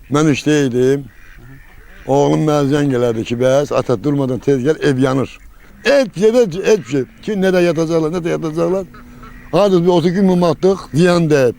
Mən işdəydim. Oğlum mənə zəng elədi ki, bəs ata durmadan tez gəl, ev yanır. Et şey. Ki nerede yatacaklar. Hadi bir 30 gün attık, ziyan deyip.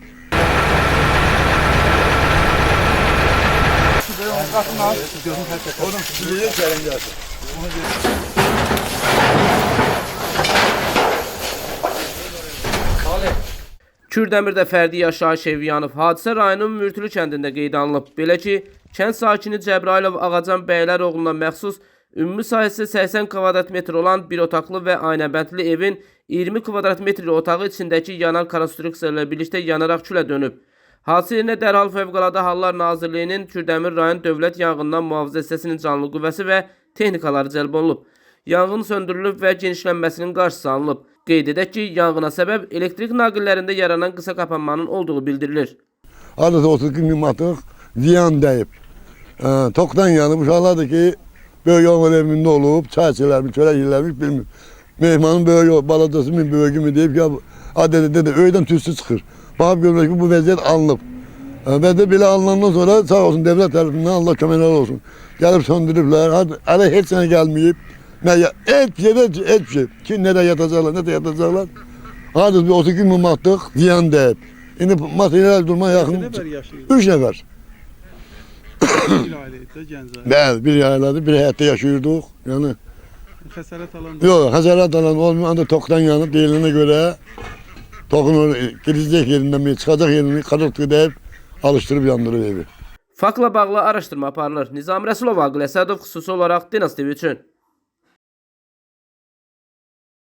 Kürdəmirdə fərdi yaşayış evi yanıb. Hadisə rayonun Mürtülü kəndində qeydə alınıb. Belə ki, kənd sakini Cəbrailov Ağacan bəylər oğluna məxsus ümumi sahəsi 80 kvadrat metr olan bir otaqlı və aynəbəndli evin 20 kvadrat metr otağı içindəki yanan konstruksiya ilə birlikdə yanaraq külə dönüb. Hadisə yerinə dərhal Fövqəladə Hallar Nazirliyinin Kürdəmir rayon Dövlət Yanğından Mühafizə hissəsinin canlı qüvvəsi və texnikaları cəlb olunub. Yanğın söndürülüb və genişlənməsinin qarşısı alınıb. Qeyd edək ki, yanğına səbəb elektrik naqillərində yaranan qısa qapanmanın olduğu bildirilir. Hadi 30 gün attık, ziyan deyip. Toktan yanıb, uşaqlar da ki, böyük yolun evində olub, çay içilərmiş, çörək yiyirlərmiş, bilmir. Mehmanın böyük balacası mı, böyüğü mü deyip ki, adede öydən tüstü çıxır. Baxıb görmək ki, bu vəziyyət alınıb. Və də belə alınandan sonra sağ olsun devlet tərəfindən Allah köməklər olsun. Gəlib söndürüblər, hələ heç sənə gəlməyib. Et şey. Ki nerede yatacaklar. Hadi bir 30 gün attık, ziyan deyip. Şimdi materyalar durma yakın. 3 nefer. Bir aileydi, gənc ailə. Bəli, bir ailədir, bir həyətdə yaşayırdıq. Yəni Xəsarət alan yox, xəsarət alan olmuyor. Ancaq toktan yanıb deyilinə görə tokun girecek yerindən mi, çıxacaq yerini qadırtı deyib alışdırıb yandırıb evi. Faktla bağlı araşdırma aparılır. Nizami Rəsulov, Aqil Əsədov xüsusi olaraq Dinas TV üçün.